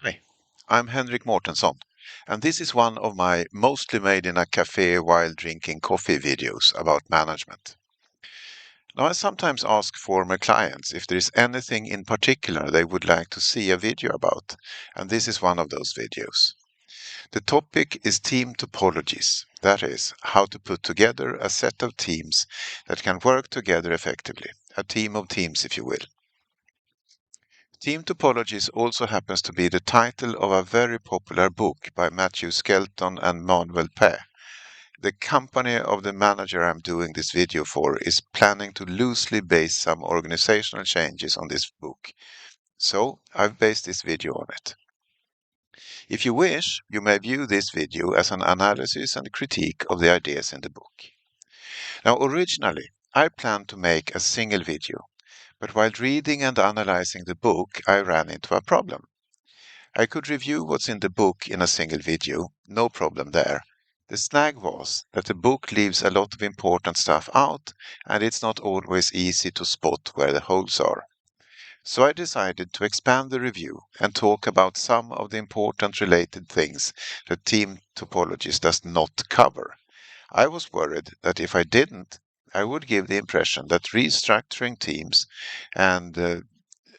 Hi, I'm Henrik Mortensson, and this is one of my mostly made in a cafe while drinking coffee videos about management. Now, I sometimes ask former clients if there is anything in particular they would like to see a video about, and this is one of those videos. The topic is team topologies, that is, how to put together a set of teams that can work together effectively, a team of teams, if you will. Team Topologies also happens to be the title of a very popular book by Matthew Skelton and Manuel Peh. The company of the manager I'm doing this video for is planning to loosely base some organizational changes on this book. So I've based this video on it. If you wish, you may view this video as an analysis and critique of the ideas in the book. Now, originally, I planned to make a single video, but while reading and analyzing the book, I ran into a problem. I could review what's in the book in a single video, no problem there. The snag was that the book leaves a lot of important stuff out, and it's not always easy to spot where the holes are. So I decided to expand the review and talk about some of the important related things that Team Topologies does not cover. I was worried that if I didn't, I would give the impression that restructuring teams and uh,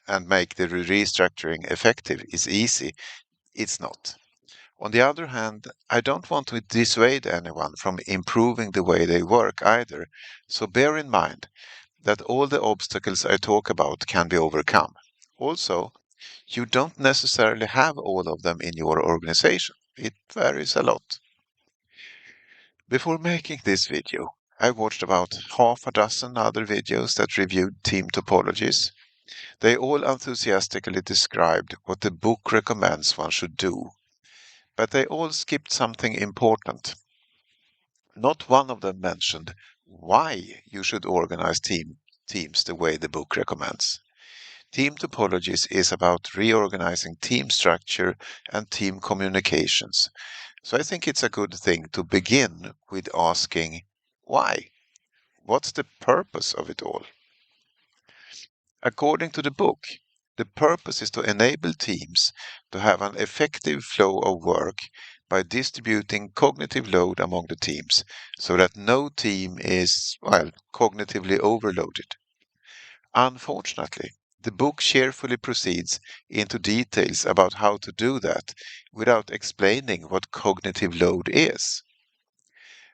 and make the restructuring effective is easy. It's not. On the other hand, I don't want to dissuade anyone from improving the way they work either, so bear in mind that all the obstacles I talk about can be overcome. Also, you don't necessarily have all of them in your organization. It varies a lot. Before making this video, I watched about half a dozen other videos that reviewed team topologies. They all enthusiastically described what the book recommends one should do, but they all skipped something important. Not one of them mentioned why you should organize teams the way the book recommends. Team topologies is about reorganizing team structure and team communications. So I think it's a good thing to begin with asking why? What's the purpose of it all? According to the book, the purpose is to enable teams to have an effective flow of work by distributing cognitive load among the teams so that no team is, well, cognitively overloaded. Unfortunately, the book cheerfully proceeds into details about how to do that without explaining what cognitive load is.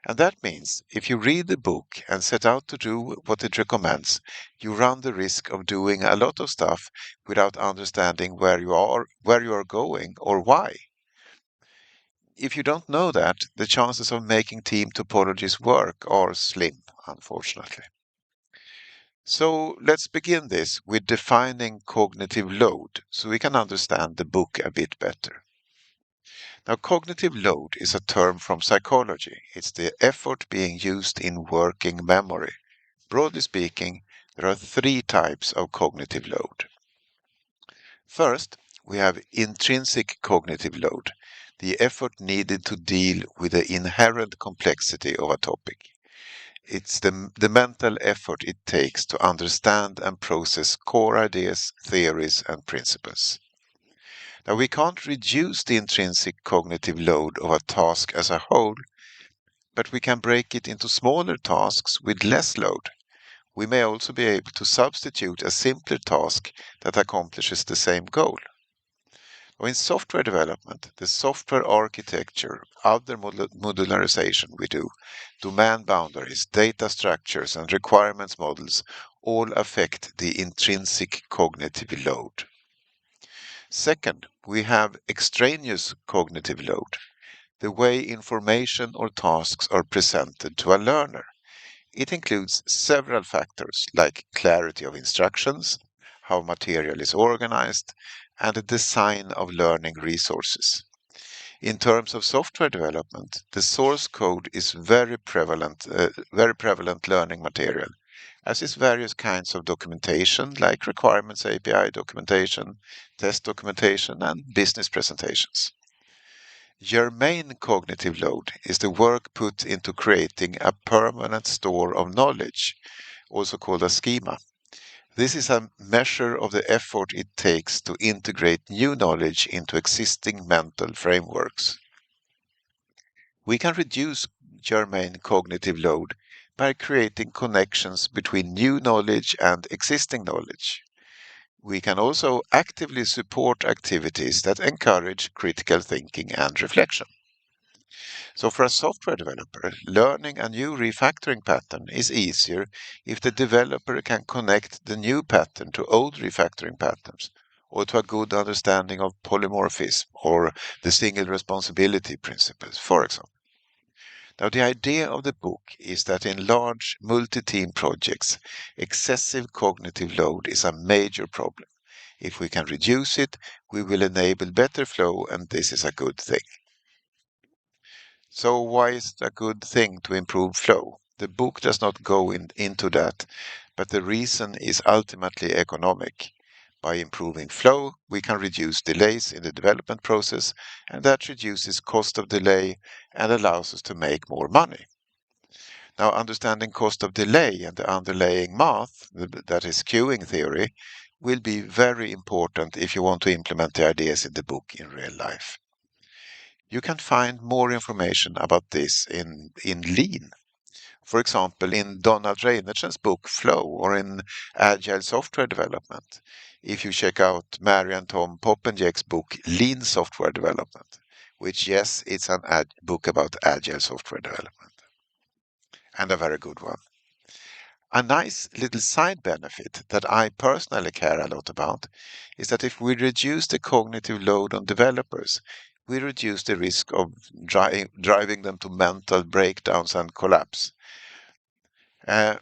And that means if you read the book and set out to do what it recommends, you run the risk of doing a lot of stuff without understanding where you are going, or why. If you don't know that, the chances of making team topologies work are slim, unfortunately. So let's begin this with defining cognitive load so we can understand the book a bit better. Now, cognitive load is a term from psychology. It's the effort being used in working memory. Broadly speaking, there are three types of cognitive load. First, we have intrinsic cognitive load, the effort needed to deal with the inherent complexity of a topic. It's the mental effort it takes to understand and process core ideas, theories, and principles. Now, we can't reduce the intrinsic cognitive load of a task as a whole, but we can break it into smaller tasks with less load. We may also be able to substitute a simpler task that accomplishes the same goal. In software development, the software architecture, other modularization we do, domain boundaries, data structures, and requirements models all affect the intrinsic cognitive load. Second, we have extraneous cognitive load, the way information or tasks are presented to a learner. It includes several factors like clarity of instructions, how material is organized, and the design of learning resources. In terms of software development, the source code is very prevalent learning material, as is various kinds of documentation like requirements API documentation, test documentation, and business presentations. Your main cognitive load is the work put into creating a permanent store of knowledge, also called a schema. This is a measure of the effort it takes to integrate new knowledge into existing mental frameworks. We can reduce germane cognitive load by creating connections between new knowledge and existing knowledge. We can also actively support activities that encourage critical thinking and reflection. So, for a software developer, learning a new refactoring pattern is easier if the developer can connect the new pattern to old refactoring patterns or to a good understanding of polymorphism or the single responsibility principles, for example. Now, the idea of the book is that in large multi-team projects, excessive cognitive load is a major problem. If we can reduce it, we will enable better flow, and this is a good thing. So why is it a good thing to improve flow? The book does not go into that, but the reason is ultimately economic. By improving flow, we can reduce delays in the development process, and that reduces cost of delay and allows us to make more money. Now, understanding cost of delay and the underlying math, that is queuing theory, will be very important if you want to implement the ideas in the book in real life. You can find more information about this in Lean. For example, in Donald Reinertsen's book Flow or in Agile Software Development. If you check out Mary and Tom Poppenjek's book Lean Software Development, which, yes, it's an book about Agile Software Development, and a very good one. A nice little side benefit that I personally care a lot about is that if we reduce the cognitive load on developers, we reduce the risk of driving them to mental breakdowns and collapse. Uh,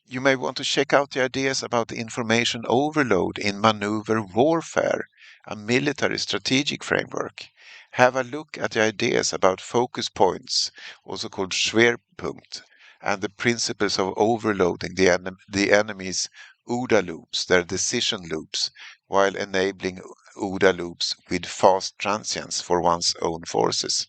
you may want to check out the ideas about the information overload in maneuver warfare, a military strategic framework. Have a look at the ideas about focus points, also called Schwerpunkt, and the principles of overloading the enemy's OODA loops, their decision loops, while enabling OODA loops with fast transients for one's own forces.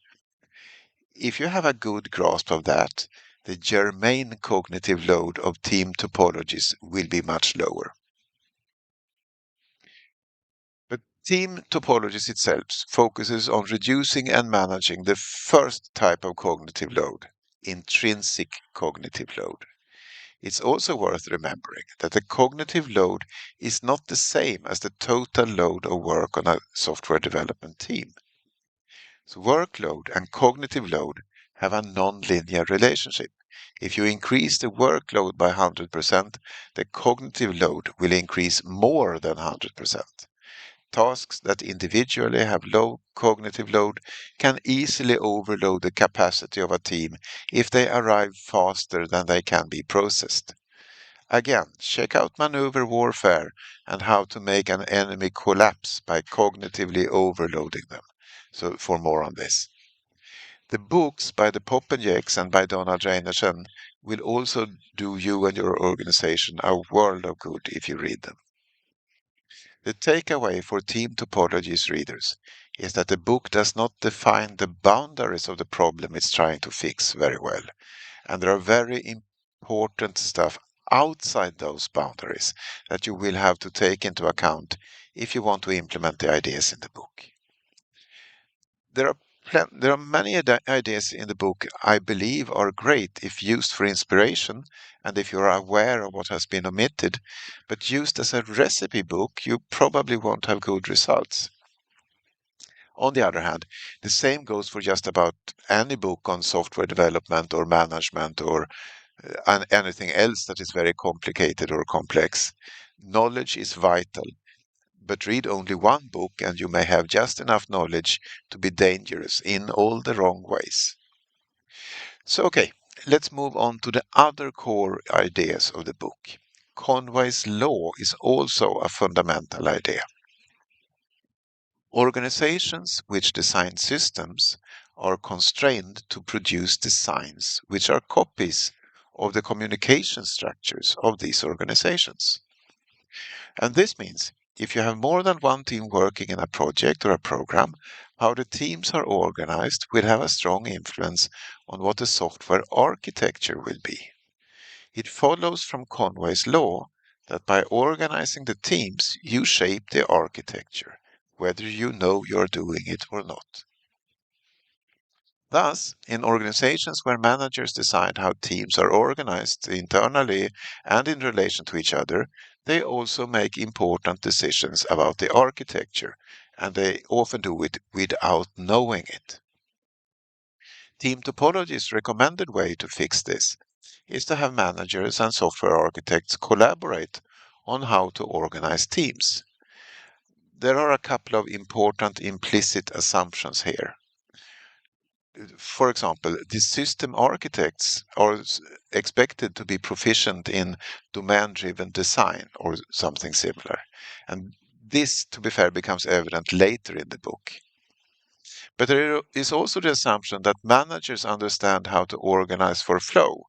If you have a good grasp of that, the germane cognitive load of team topologies will be much lower. But team topologies itself focuses on reducing and managing the first type of cognitive load, intrinsic cognitive load. It's also worth remembering that the cognitive load is not the same as the total load of work on a software development team. So workload and cognitive load have a non-linear relationship. If you increase the workload by 100%, the cognitive load will increase more than 100%. Tasks that individually have low cognitive load can easily overload the capacity of a team if they arrive faster than they can be processed. Again, check out maneuver warfare and how to make an enemy collapse by cognitively overloading them. So for more on this. The books by the Poppenjaks and by Donald Reinertsen will also do you and your organization a world of good if you read them. The takeaway for Team Topologies readers is that the book does not define the boundaries of the problem it's trying to fix very well, and there are very important stuff outside those boundaries that you will have to take into account if you want to implement the ideas in the book. There are many ideas in the book I believe are great if used for inspiration and if you're aware of what has been omitted, but used as a recipe book, you probably won't have good results. On the other hand, the same goes for just about any book on software development or management or anything else that is very complicated or complex. Knowledge is vital, but read only one book and you may have just enough knowledge to be dangerous in all the wrong ways. So, okay, let's move on to the other core ideas of the book. Conway's law is also a fundamental idea. Organizations which design systems are constrained to produce designs which are copies of the communication structures of these organizations. And this means if you have more than one team working in a project or a program, how the teams are organized will have a strong influence on what the software architecture will be. It follows from Conway's law that by organizing the teams, you shape the architecture, whether you know you're doing it or not. Thus, in organizations where managers decide how teams are organized internally and in relation to each other, they also make important decisions about the architecture, and they often do it without knowing it. Team Topologies' recommended way to fix this is to have managers and software architects collaborate on how to organize teams. There are a couple of important implicit assumptions here. For example, the system architects are expected to be proficient in domain-driven design or something similar. And this, to be fair, becomes evident later in the book. But there is also the assumption that managers understand how to organize for flow.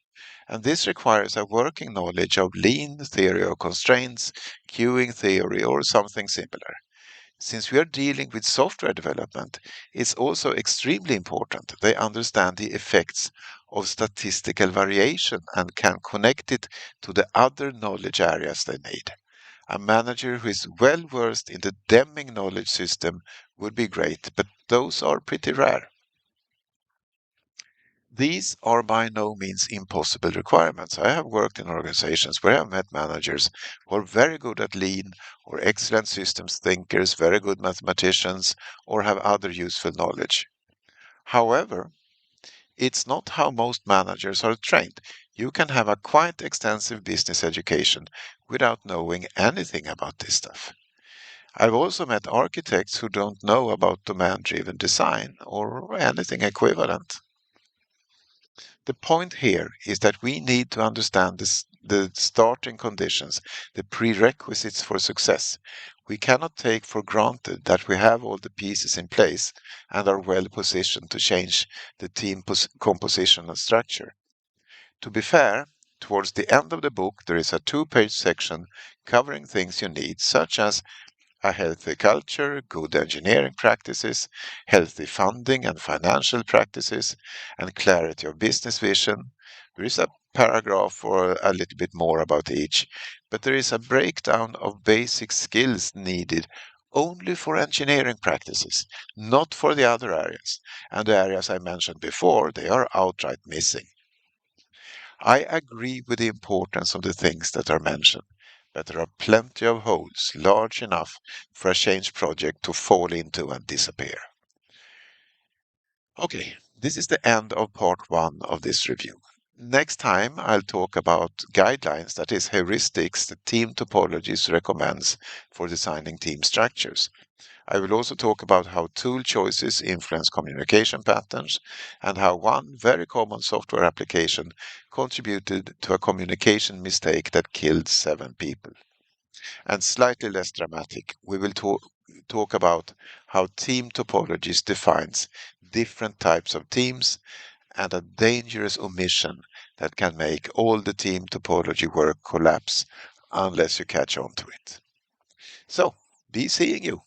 And this requires a working knowledge of lean theory of constraints, queuing theory, or something similar. Since we are dealing with software development, it's also extremely important they understand the effects of statistical variation and can connect it to the other knowledge areas they need. A manager who is well versed in the Deming knowledge system would be great, but those are pretty rare. These are by no means impossible requirements. I have worked in organizations where I have met managers who are very good at lean or excellent systems thinkers, very good mathematicians, or have other useful knowledge. However, it's not how most managers are trained. You can have a quite extensive business education without knowing anything about this stuff. I've also met architects who don't know about domain-driven design or anything equivalent. The point here is that we need to understand the starting conditions, the prerequisites for success. We cannot take for granted that we have all the pieces in place and are well positioned to change the team composition and structure. To be fair, towards the end of the book, there is a two-page section covering things you need, such as a healthy culture, good engineering practices, healthy funding and financial practices, and clarity of business vision. There is a paragraph or a little bit more about each, but there is a breakdown of basic skills needed only for engineering practices, not for the other areas. And the areas I mentioned before, they are outright missing. I agree with the importance of the things that are mentioned, but there are plenty of holes large enough for a change project to fall into and disappear. Okay, this is the end of part one of this review. Next time, I'll talk about guidelines, that is, heuristics that Team Topologies recommends for designing team structures. I will also talk about how tool choices influence communication patterns and how one very common software application contributed to a communication mistake that killed 7 people. And slightly less dramatic, we will talk about how team topologies defines different types of teams and a dangerous omission that can make all the team topology work collapse unless you catch on to it. So, be seeing you.